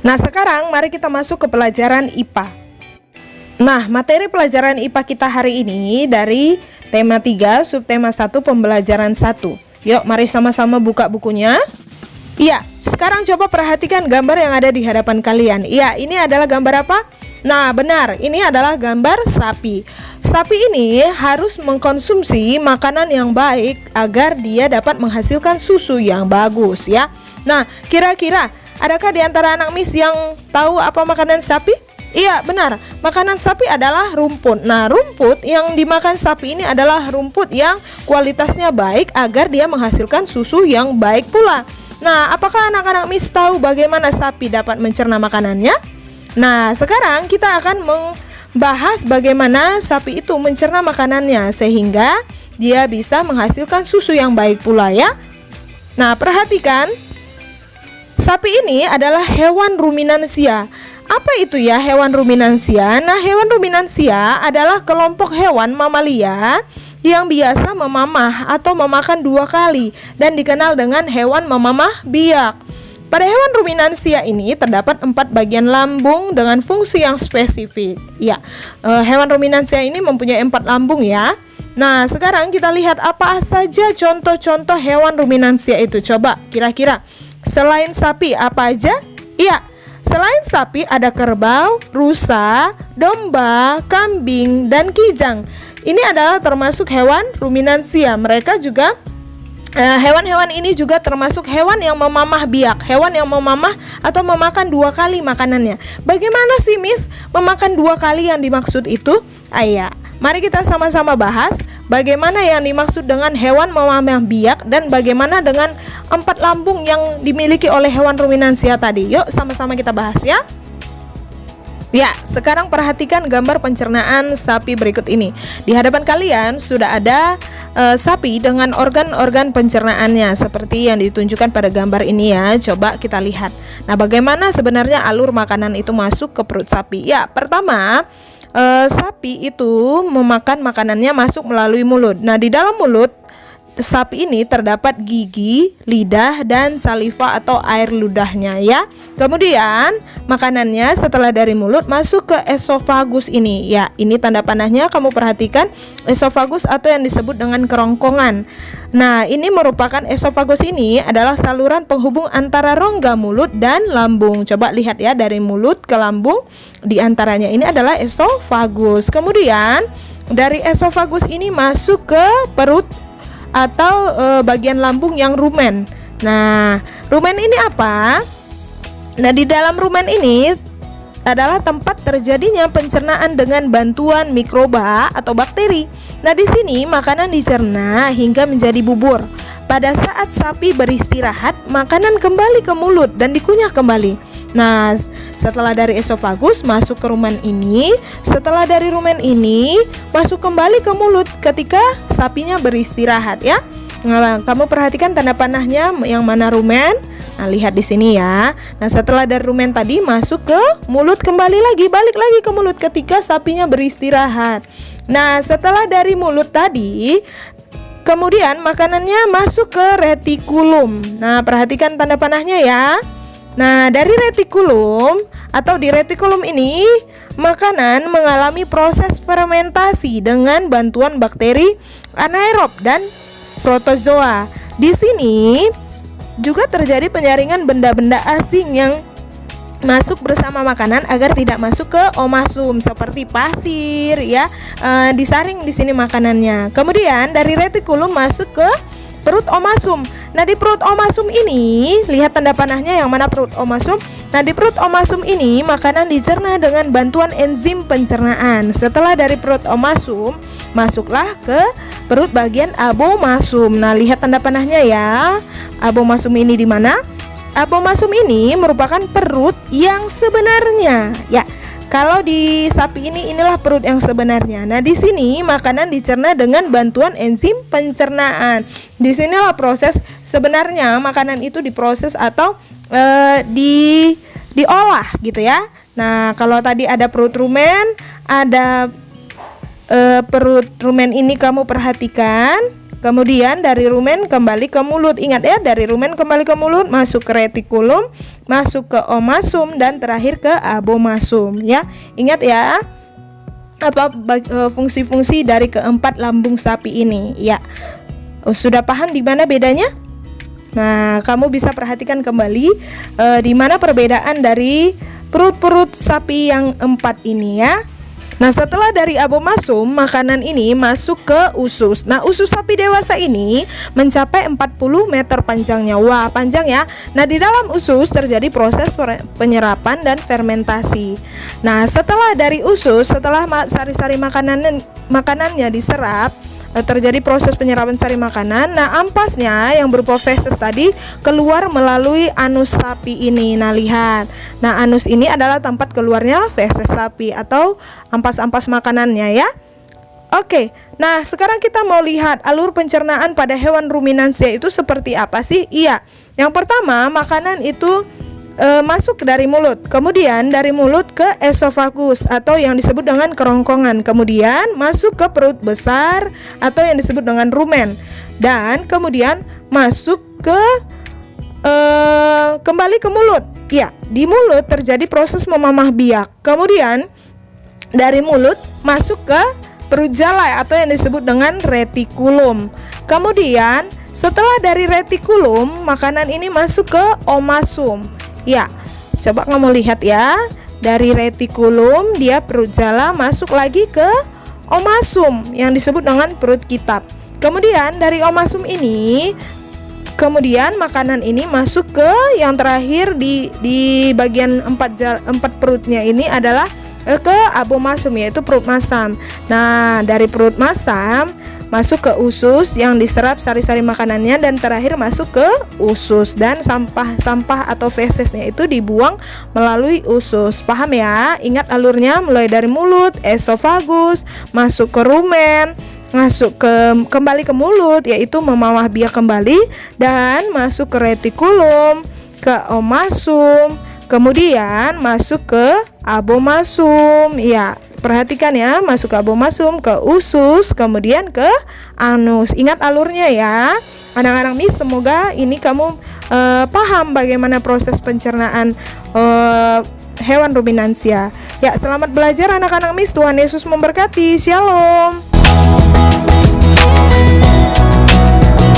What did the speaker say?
Nah, sekarang mari kita masuk ke pelajaran IPA. Nah, materi pelajaran IPA kita hari ini dari tema 3, subtema 1, pembelajaran 1. Yuk, mari sama-sama buka bukunya. Iya, sekarang coba perhatikan gambar yang ada di hadapan kalian. Iya, ini adalah gambar apa? Nah, benar, ini adalah gambar sapi. Sapi ini harus mengkonsumsi makanan yang baik agar dia dapat menghasilkan susu yang bagus ya. Nah, kira-kira adakah di antara anak Miss yang tahu apa makanan sapi? Iya, benar. Makanan sapi adalah rumput. Nah, rumput yang dimakan sapi ini adalah rumput yang kualitasnya baik agar dia menghasilkan susu yang baik pula. Nah, apakah anak-anak Miss tahu bagaimana sapi dapat mencerna makanannya? Nah, sekarang kita akan membahas bagaimana sapi itu mencerna makanannya sehingga dia bisa menghasilkan susu yang baik pula ya. Nah, perhatikan. Sapi ini adalah hewan ruminansia. Apa itu ya hewan ruminansia? Nah, hewan ruminansia adalah kelompok hewan mamalia yang biasa memamah atau memakan 2 kali dan dikenal dengan hewan memamah biak. Pada hewan ruminansia ini terdapat 4 bagian lambung dengan fungsi yang spesifik. Ya, hewan ruminansia ini mempunyai 4 lambung ya. Nah, sekarang kita lihat apa saja contoh-contoh hewan ruminansia itu. Coba kira-kira selain sapi apa aja? Iya, selain sapi ada kerbau, rusa, domba, kambing, dan kijang. Ini adalah termasuk hewan ruminansia. Mereka juga hewan-hewan ini juga termasuk hewan yang memamah biak, hewan yang memamah atau memakan 2 kali makanannya. Bagaimana sih Miss memakan 2 kali yang dimaksud itu? Ayo, mari kita sama-sama bahas bagaimana yang dimaksud dengan hewan memamah biak dan bagaimana dengan 4 lambung yang dimiliki oleh hewan ruminansia tadi. Yuk sama-sama kita bahas ya. Ya, sekarang perhatikan gambar pencernaan sapi berikut ini. Di hadapan kalian sudah ada sapi dengan organ-organ pencernaannya seperti yang ditunjukkan pada gambar ini ya. Coba kita lihat. Nah, bagaimana sebenarnya alur makanan itu masuk ke perut sapi? Ya, pertama sapi itu memakan makanannya masuk melalui mulut. Nah, di dalam mulut sapi ini terdapat gigi, lidah, dan saliva atau air ludahnya ya. Kemudian makanannya setelah dari mulut masuk ke esofagus ini. Ya, ini tanda panahnya, kamu perhatikan esofagus atau yang disebut dengan kerongkongan. Nah, ini merupakan esofagus ini adalah saluran penghubung antara rongga mulut dan lambung. Coba lihat ya, dari mulut ke lambung, di antaranya ini adalah esofagus. Kemudian dari esofagus ini masuk ke perut atau bagian lambung yang rumen. Nah, rumen ini apa? Nah, di dalam rumen ini adalah tempat terjadinya pencernaan dengan bantuan mikroba atau bakteri. Nah, di sini makanan dicerna hingga menjadi bubur. Pada saat sapi beristirahat, makanan kembali ke mulut dan dikunyah kembali. Nah, setelah dari esofagus masuk ke rumen ini, setelah dari rumen ini masuk kembali ke mulut ketika sapinya beristirahat ya. Nah, kamu perhatikan tanda panahnya yang mana rumen. Nah, lihat di sini ya. Nah, setelah dari rumen tadi masuk ke mulut kembali lagi, balik lagi ke mulut ketika sapinya beristirahat. Nah, setelah dari mulut tadi kemudian makanannya masuk ke retikulum. Nah, perhatikan tanda panahnya ya. Nah, dari retikulum atau di retikulum ini makanan mengalami proses fermentasi dengan bantuan bakteri anaerob dan protozoa. Di sini juga terjadi penyaringan benda-benda asing yang masuk bersama makanan agar tidak masuk ke omasum seperti pasir ya. Disaring di sini makanannya. Kemudian dari retikulum masuk ke perut omasum. Nah, di perut omasum ini lihat tanda panahnya yang mana perut omasum. Nah, di perut omasum ini makanan dicerna dengan bantuan enzim pencernaan. Setelah dari perut omasum masuklah ke perut bagian abomasum. Nah, lihat tanda panahnya ya. Abomasum ini di mana? Abomasum ini merupakan perut yang sebenarnya. Ya, kalau di sapi ini inilah perut yang sebenarnya. Nah, di sini makanan dicerna dengan bantuan enzim pencernaan. Di sinilah proses sebenarnya makanan itu diproses atau diolah gitu ya. Nah, kalau tadi ada perut rumen, ada perut rumen ini kamu perhatikan. Kemudian dari rumen kembali ke mulut. Ingat ya, dari rumen kembali ke mulut, masuk ke retikulum, masuk ke omasum, dan terakhir ke abomasum ya. Ingat ya fungsi-fungsi dari keempat lambung sapi ini ya. Sudah paham di mana bedanya? Nah, kamu bisa perhatikan kembali di mana perbedaan dari perut-perut sapi yang 4 ini ya. Nah, setelah dari abomasum, makanan ini masuk ke usus. Nah, usus sapi dewasa ini mencapai 40 meter panjangnya. Wah, panjang ya. Nah, di dalam usus terjadi proses penyerapan dan fermentasi. Nah, setelah dari usus, setelah sari-sari makanannya diserap, terjadi proses penyerapan sari makanan. Nah, ampasnya yang berupa feses tadi keluar melalui anus sapi ini. Nah, lihat. Nah, anus ini adalah tempat keluarnya feses sapi atau ampas-ampas makanannya ya. Oke. Nah, sekarang kita mau lihat alur pencernaan pada hewan ruminansia itu seperti apa sih? Iya. Yang pertama, makanan itu masuk dari mulut, kemudian dari mulut ke esofagus atau yang disebut dengan kerongkongan, kemudian masuk ke perut besar atau yang disebut dengan rumen, dan kemudian masuk ke kembali ke mulut. Ya, di mulut terjadi proses memamah biak, kemudian dari mulut masuk ke perut jalai atau yang disebut dengan retikulum. Kemudian setelah dari retikulum, makanan ini masuk ke omasum. Ya, coba kamu lihat ya. Dari retikulum dia perut jala masuk lagi ke omasum yang disebut dengan perut kitab. Kemudian dari omasum ini, kemudian makanan ini masuk ke yang terakhir di bagian 4 perutnya ini adalah ke abomasum, yaitu perut masam. Nah, dari perut masam masuk ke usus yang diserap sari-sari makanannya, dan terakhir masuk ke usus, dan sampah atau fesesnya itu dibuang melalui usus. Paham ya? Ingat alurnya, mulai dari mulut, esofagus, masuk ke rumen, masuk kembali ke mulut yaitu memamah biak kembali, dan masuk ke retikulum, ke omasum, kemudian masuk ke abomasum. Ya, perhatikan ya, masuk ke abomasum, ke usus, kemudian ke anus. Ingat alurnya ya. Anak-anak Miss, semoga ini kamu paham bagaimana proses pencernaan hewan ruminansia. Ya, selamat belajar anak-anak Miss. Tuhan Yesus memberkati. Shalom.